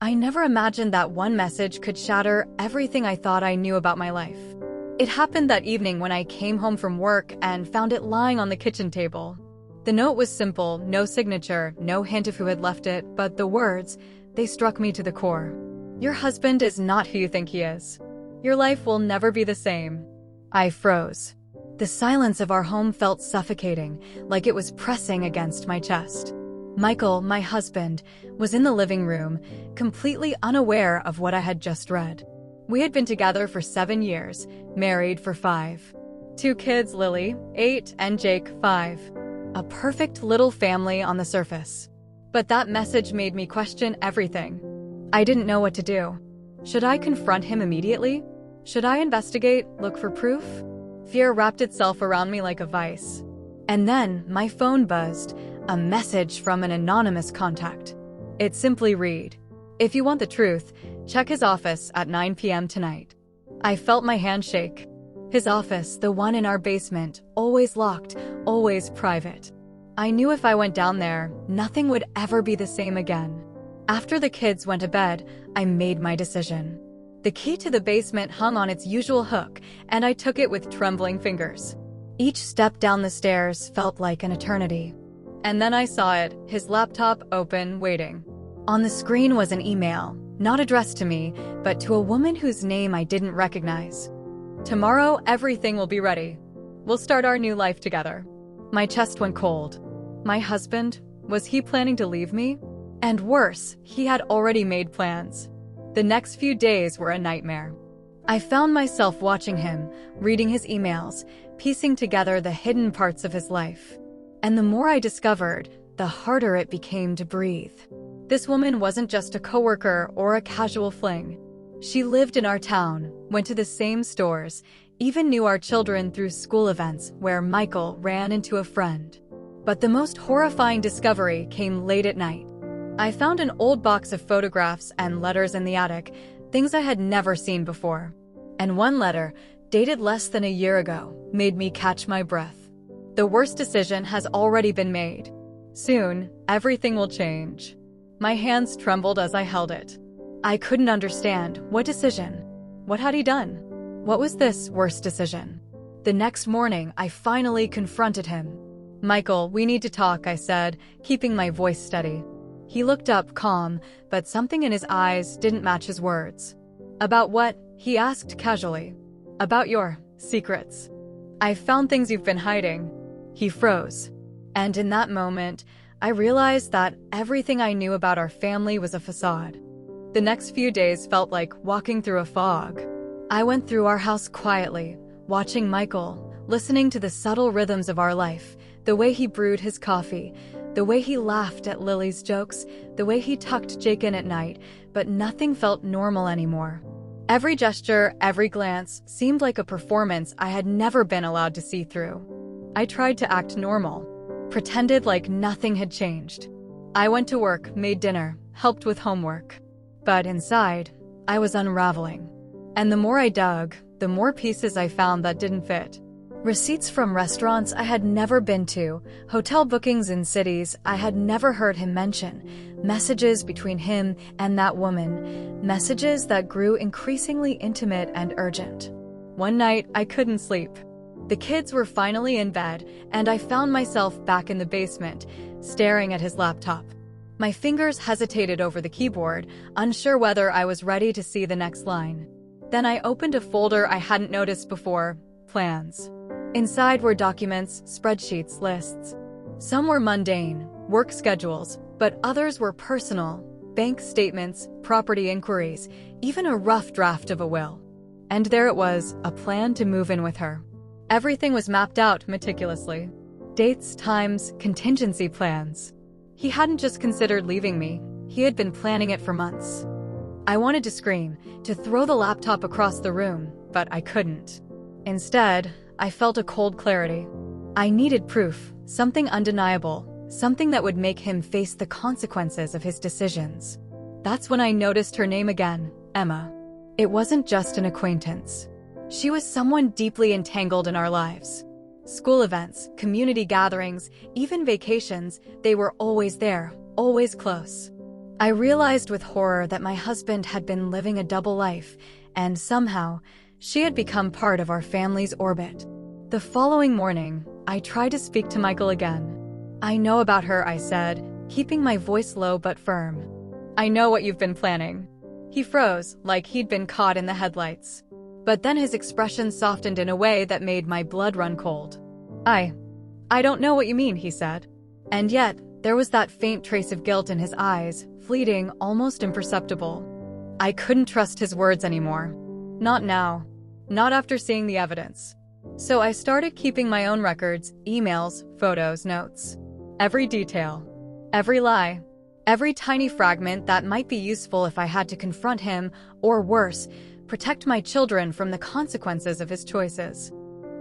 I never imagined that one message could shatter everything I thought I knew about my life. It happened that evening when I came home from work and found it lying on the kitchen table. The note was simple, no signature, no hint of who had left it, but the words, they struck me to the core. Your husband is not who you think he is. Your life will never be the same. I froze. The silence of our home felt suffocating, like it was pressing against my chest. Michael, my husband, was in the living room, completely unaware of what I had just read. We had been together for 7 years, married for 5. 2 kids, Lily, 8, and Jake, 5. A perfect little family on the surface. But that message made me question everything. I didn't know what to do. Should I confront him immediately? Should I investigate, look for proof? Fear wrapped itself around me like a vice. And then my phone buzzed, a message from an anonymous contact. It simply read, "If you want the truth, check his office at 9 p.m. tonight." I felt my hand shake. His office, the one in our basement, always locked, always private. I knew if I went down there, nothing would ever be the same again. After the kids went to bed, I made my decision. The key to the basement hung on its usual hook, and I took it with trembling fingers. Each step down the stairs felt like an eternity. And then I saw it, his laptop open, waiting. On the screen was an email, not addressed to me, but to a woman whose name I didn't recognize. "Tomorrow, everything will be ready. We'll start our new life together." My chest went cold. My husband, was he planning to leave me? And worse, he had already made plans. The next few days were a nightmare. I found myself watching him, reading his emails, piecing together the hidden parts of his life. And the more I discovered, the harder it became to breathe. This woman wasn't just a coworker or a casual fling. She lived in our town, went to the same stores, even knew our children through school events where Michael ran into a friend. But the most horrifying discovery came late at night. I found an old box of photographs and letters in the attic, things I had never seen before. And one letter, dated less than a year ago, made me catch my breath. The worst decision has already been made. Soon, everything will change. My hands trembled as I held it. I couldn't understand. What decision? What had he done? What was this worst decision? The next morning, I finally confronted him. "Michael, we need to talk," I said, keeping my voice steady. He looked up, calm, but something in his eyes didn't match his words. "About what?" he asked casually. "About your secrets. I've found things you've been hiding." He froze. And in that moment, I realized that everything I knew about our family was a facade. The next few days felt like walking through a fog. I went through our house quietly, watching Michael, listening to the subtle rhythms of our life, the way he brewed his coffee, the way he laughed at Lily's jokes, the way he tucked Jake in at night, but nothing felt normal anymore. Every gesture, every glance seemed like a performance I had never been allowed to see through. I tried to act normal, pretended like nothing had changed. I went to work, made dinner, helped with homework. But inside, I was unraveling. And the more I dug, the more pieces I found that didn't fit. Receipts from restaurants I had never been to, hotel bookings in cities I had never heard him mention, messages between him and that woman, messages that grew increasingly intimate and urgent. One night, I couldn't sleep. The kids were finally in bed, and I found myself back in the basement, staring at his laptop. My fingers hesitated over the keyboard, unsure whether I was ready to see the next line. Then I opened a folder I hadn't noticed before, plans. Inside were documents, spreadsheets, lists. Some were mundane, work schedules, but others were personal, bank statements, property inquiries, even a rough draft of a will. And there it was, a plan to move in with her. Everything was mapped out meticulously. Dates, times, contingency plans. He hadn't just considered leaving me, he had been planning it for months. I wanted to scream, to throw the laptop across the room, but I couldn't. Instead, I felt a cold clarity. I needed proof, something undeniable, something that would make him face the consequences of his decisions. That's when I noticed her name again, Emma. It wasn't just an acquaintance. She was someone deeply entangled in our lives. School events, community gatherings, even vacations, they were always there, always close. I realized with horror that my husband had been living a double life, and somehow, she had become part of our family's orbit. The following morning, I tried to speak to Michael again. "I know about her," I said, keeping my voice low but firm. "I know what you've been planning." He froze, like he'd been caught in the headlights. But then his expression softened in a way that made my blood run cold. I don't know what you mean," he said. And yet, there was that faint trace of guilt in his eyes, fleeting, almost imperceptible. I couldn't trust his words anymore. Not now. Not after seeing the evidence. So I started keeping my own records, emails, photos, notes. Every detail. Every lie. Every tiny fragment that might be useful if I had to confront him, or worse, protect my children from the consequences of his choices.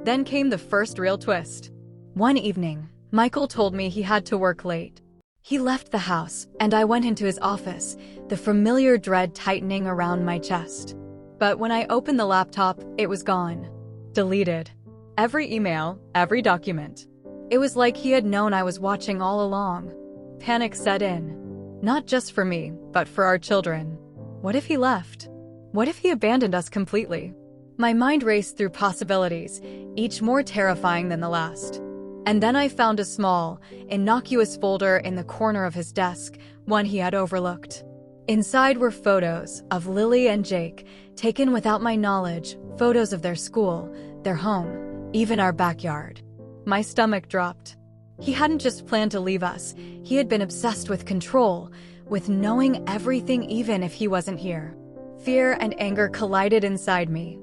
Then came the first real twist. One evening, Michael told me he had to work late. He left the house, and I went into his office, the familiar dread tightening around my chest. But when I opened the laptop, it was gone. Deleted. Every email, every document. It was like he had known I was watching all along. Panic set in. Not just for me, but for our children. What if he left? What if he abandoned us completely? My mind raced through possibilities, each more terrifying than the last. And then I found a small, innocuous folder in the corner of his desk, one he had overlooked. Inside were photos of Lily and Jake, taken without my knowledge, photos of their school, their home, even our backyard. My stomach dropped. He hadn't just planned to leave us, he had been obsessed with control, with knowing everything even if he wasn't here. Fear and anger collided inside me.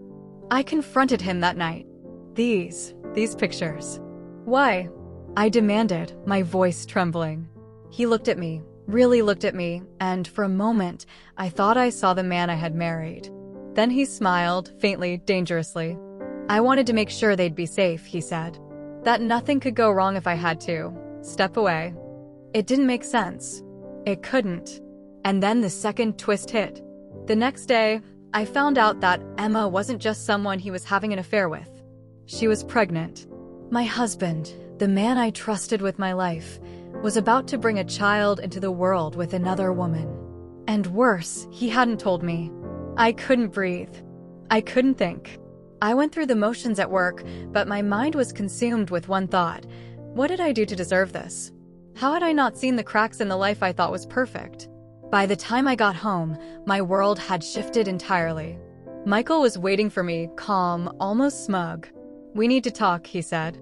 I confronted him that night. These pictures. Why? I demanded, my voice trembling. He looked at me, really looked at me, and for a moment, I thought I saw the man I had married. Then he smiled, faintly, dangerously. "I wanted to make sure they'd be safe," he said. "That nothing could go wrong if I had to. Step away." It didn't make sense. It couldn't. And then the second twist hit. The next day, I found out that Emma wasn't just someone he was having an affair with. She was pregnant. My husband, the man I trusted with my life, was about to bring a child into the world with another woman. And worse, he hadn't told me. I couldn't breathe. I couldn't think. I went through the motions at work, but my mind was consumed with one thought. What did I do to deserve this? How had I not seen the cracks in the life I thought was perfect? By the time I got home, my world had shifted entirely. Michael was waiting for me, calm, almost smug. "We need to talk," he said.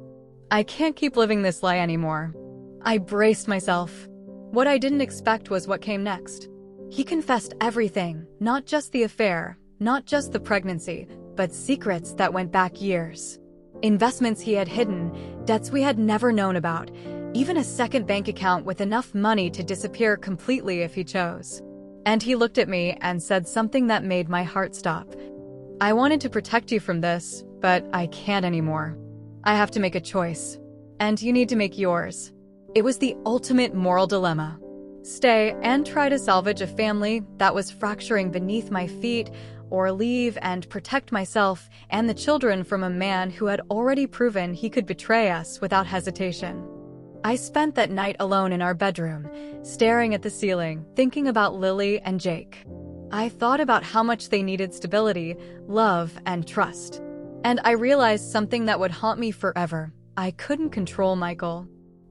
"I can't keep living this lie anymore." I braced myself. What I didn't expect was what came next. He confessed everything, not just the affair, not just the pregnancy, but secrets that went back years. Investments he had hidden, debts we had never known about, even a second bank account with enough money to disappear completely if he chose. And he looked at me and said something that made my heart stop. "I wanted to protect you from this, but I can't anymore. I have to make a choice. And you need to make yours." It was the ultimate moral dilemma. Stay and try to salvage a family that was fracturing beneath my feet, or leave and protect myself and the children from a man who had already proven he could betray us without hesitation. I spent that night alone in our bedroom, staring at the ceiling, thinking about Lily and Jake. I thought about how much they needed stability, love, and trust. And I realized something that would haunt me forever. I couldn't control Michael.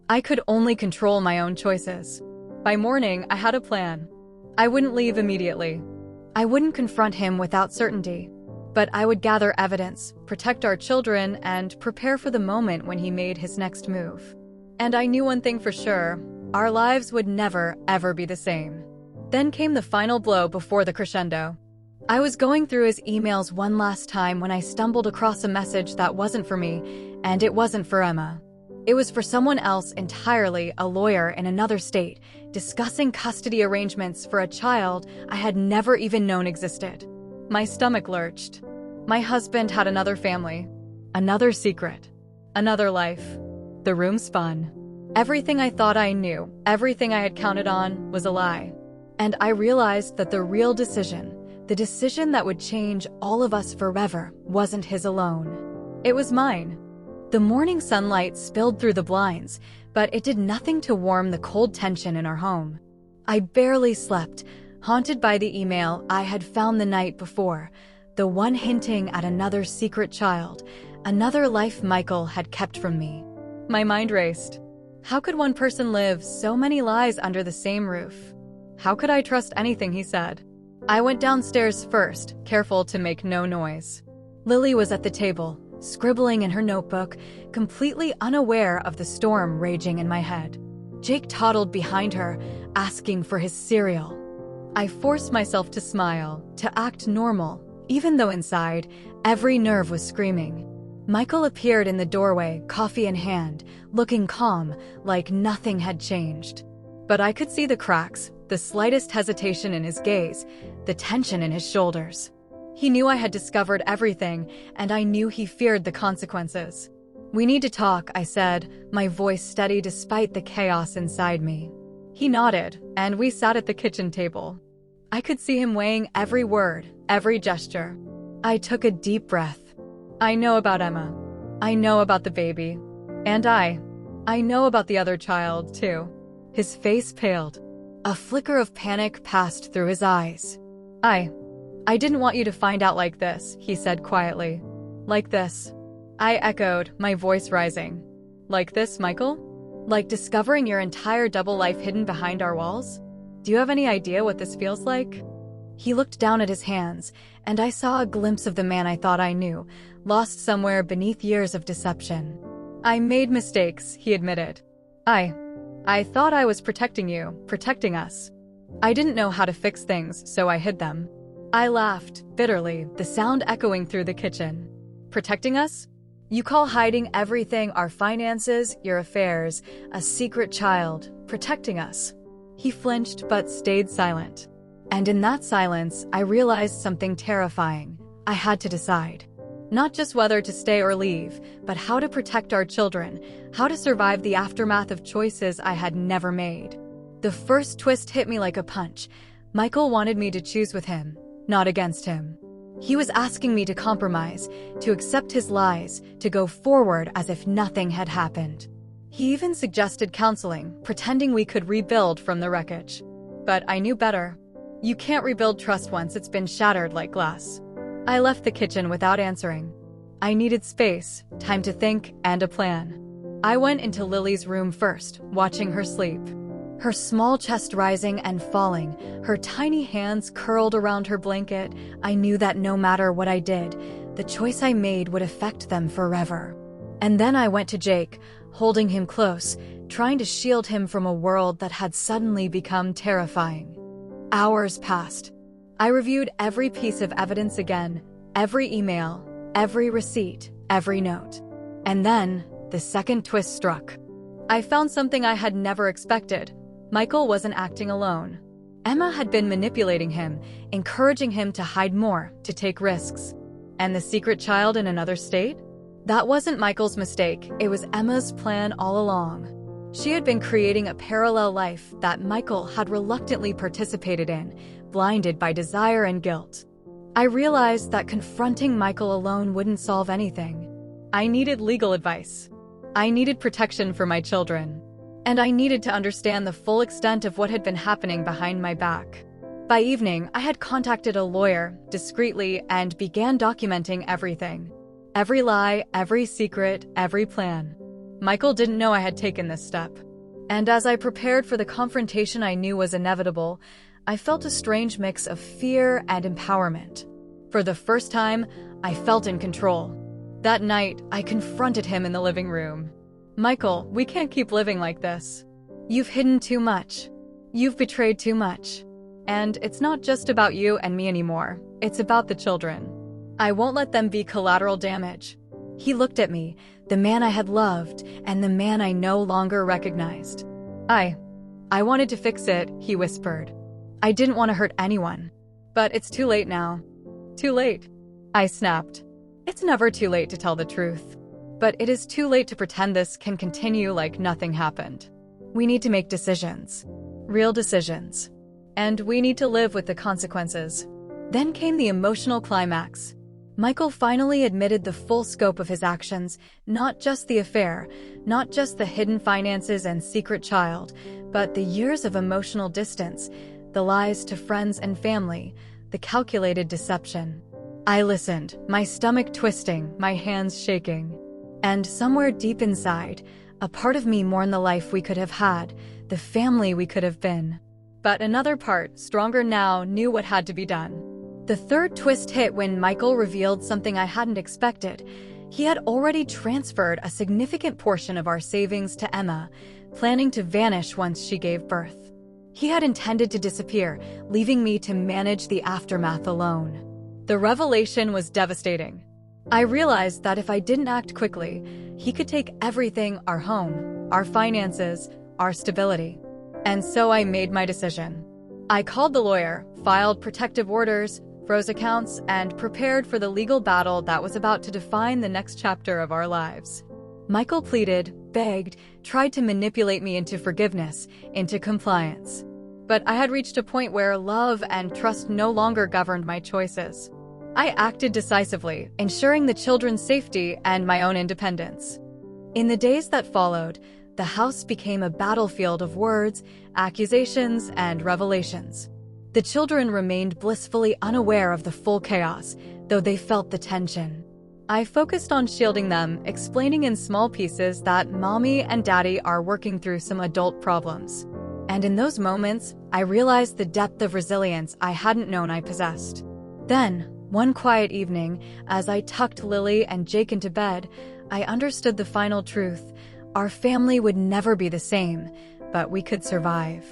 I could only control my own choices. By morning, I had a plan. I wouldn't leave immediately. I wouldn't confront him without certainty. But I would gather evidence, protect our children, and prepare for the moment when he made his next move. And I knew one thing for sure. Our lives would never, ever be the same. Then came the final blow before the crescendo. I was going through his emails one last time when I stumbled across a message that wasn't for me, and it wasn't for Emma. It was for someone else entirely, a lawyer in another state, discussing custody arrangements for a child I had never even known existed. My stomach lurched. My husband had another family, another secret, another life. The room spun. Everything I thought I knew, everything I had counted on, was a lie. And I realized that the real decision, the decision that would change all of us forever, wasn't his alone. It was mine. The morning sunlight spilled through the blinds, but it did nothing to warm the cold tension in our home. I barely slept, haunted by the email I had found the night before, the one hinting at another secret child, another life Michael had kept from me. My mind raced. How could one person live so many lies under the same roof? How could I trust anything he said? I went downstairs first, careful to make no noise. Lily was at the table, scribbling in her notebook, completely unaware of the storm raging in my head. Jake toddled behind her, asking for his cereal. I forced myself to smile, to act normal, even though inside, every nerve was screaming. Michael appeared in the doorway, coffee in hand, looking calm, like nothing had changed. But I could see the cracks, the slightest hesitation in his gaze, the tension in his shoulders. He knew I had discovered everything, and I knew he feared the consequences. "We need to talk," I said, my voice steady despite the chaos inside me. He nodded, and we sat at the kitchen table. I could see him weighing every word, every gesture. I took a deep breath. I know about Emma. I know about the baby. And I know about the other child, too. His face paled. A flicker of panic passed through his eyes. I didn't want you to find out like this," he said quietly. "Like this." I echoed, my voice rising. "Like this, Michael? Like discovering your entire double life hidden behind our walls? Do you have any idea what this feels like?" He looked down at his hands, and I saw a glimpse of the man I thought I knew, lost somewhere beneath years of deception. "I made mistakes," he admitted. I thought I was protecting you, protecting us. I didn't know how to fix things, so I hid them." I laughed, bitterly, the sound echoing through the kitchen. "Protecting us? You call hiding everything, our finances, your affairs, a secret child, protecting us?" He flinched but stayed silent. And in that silence, I realized something terrifying. I had to decide. Not just whether to stay or leave, but how to protect our children, how to survive the aftermath of choices I had never made. The first twist hit me like a punch. Michael wanted me to choose with him, not against him. He was asking me to compromise, to accept his lies, to go forward as if nothing had happened. He even suggested counseling, pretending we could rebuild from the wreckage. But I knew better. You can't rebuild trust once it's been shattered like glass. I left the kitchen without answering. I needed space, time to think, and a plan. I went into Lily's room first, watching her sleep. Her small chest rising and falling, her tiny hands curled around her blanket. I knew that no matter what I did, the choice I made would affect them forever. And then I went to Jake, holding him close, trying to shield him from a world that had suddenly become terrifying. Hours passed. I reviewed every piece of evidence again, every email, every receipt, every note. And then, the second twist struck. I found something I had never expected. Michael wasn't acting alone. Emma had been manipulating him, encouraging him to hide more, to take risks. And the secret child in another state? That wasn't Michael's mistake, it was Emma's plan all along. She had been creating a parallel life that Michael had reluctantly participated in, blinded by desire and guilt. I realized that confronting Michael alone wouldn't solve anything. I needed legal advice. I needed protection for my children. And I needed to understand the full extent of what had been happening behind my back. By evening, I had contacted a lawyer, discreetly, and began documenting everything. Every lie, every secret, every plan. Michael didn't know I had taken this step. And as I prepared for the confrontation I knew was inevitable, I felt a strange mix of fear and empowerment. For the first time, I felt in control. That night, I confronted him in the living room. "Michael, we can't keep living like this. You've hidden too much. You've betrayed too much. And it's not just about you and me anymore. It's about the children. I won't let them be collateral damage." He looked at me, the man I had loved, and the man I no longer recognized. I wanted to fix it," he whispered. "I didn't want to hurt anyone. But it's too late now." "Too late?" I snapped. "It's never too late to tell the truth. But it is too late to pretend this can continue like nothing happened. We need to make decisions. Real decisions. And we need to live with the consequences." Then came the emotional climax. Michael finally admitted the full scope of his actions, not just the affair, not just the hidden finances and secret child, but the years of emotional distance, the lies to friends and family, the calculated deception. I listened, my stomach twisting, my hands shaking. And somewhere deep inside, a part of me mourned the life we could have had, the family we could have been. But another part, stronger now, knew what had to be done. The third twist hit when Michael revealed something I hadn't expected. He had already transferred a significant portion of our savings to Emma, planning to vanish once she gave birth. He had intended to disappear, leaving me to manage the aftermath alone. The revelation was devastating. I realized that if I didn't act quickly, he could take everything: our home, our finances, our stability. And so I made my decision. I called the lawyer, filed protective orders, froze accounts, and prepared for the legal battle that was about to define the next chapter of our lives. Michael pleaded, begged, tried to manipulate me into forgiveness, into compliance. But I had reached a point where love and trust no longer governed my choices. I acted decisively, ensuring the children's safety and my own independence. In the days that followed, the house became a battlefield of words, accusations, and revelations. The children remained blissfully unaware of the full chaos, though they felt the tension. I focused on shielding them, explaining in small pieces that Mommy and Daddy are working through some adult problems. And in those moments, I realized the depth of resilience I hadn't known I possessed. Then, one quiet evening, as I tucked Lily and Jake into bed, I understood the final truth. Our family would never be the same, but we could survive.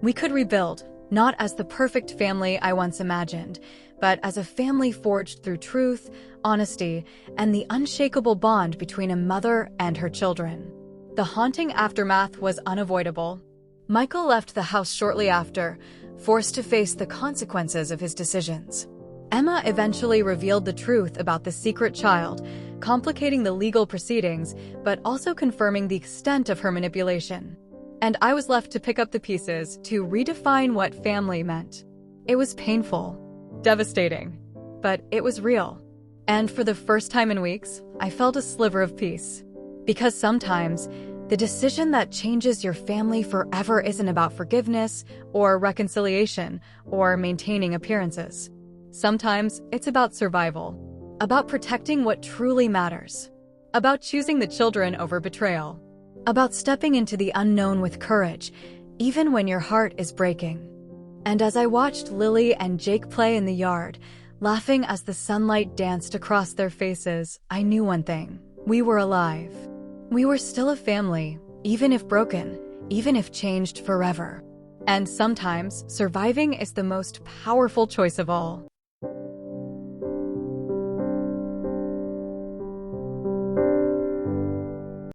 We could rebuild, not as the perfect family I once imagined, but as a family forged through truth, honesty, and the unshakable bond between a mother and her children. The haunting aftermath was unavoidable. Michael left the house shortly after, forced to face the consequences of his decisions. Emma eventually revealed the truth about the secret child, complicating the legal proceedings, but also confirming the extent of her manipulation. And I was left to pick up the pieces, to redefine what family meant. It was painful, devastating, but it was real. And for the first time in weeks, I felt a sliver of peace. Because sometimes, the decision that changes your family forever isn't about forgiveness, or reconciliation, or maintaining appearances. Sometimes it's about survival, about protecting what truly matters, about choosing the children over betrayal, about stepping into the unknown with courage, even when your heart is breaking. And as I watched Lily and Jake play in the yard, laughing as the sunlight danced across their faces, I knew one thing: we were alive. We were still a family, even if broken, even if changed forever. And sometimes, surviving is the most powerful choice of all.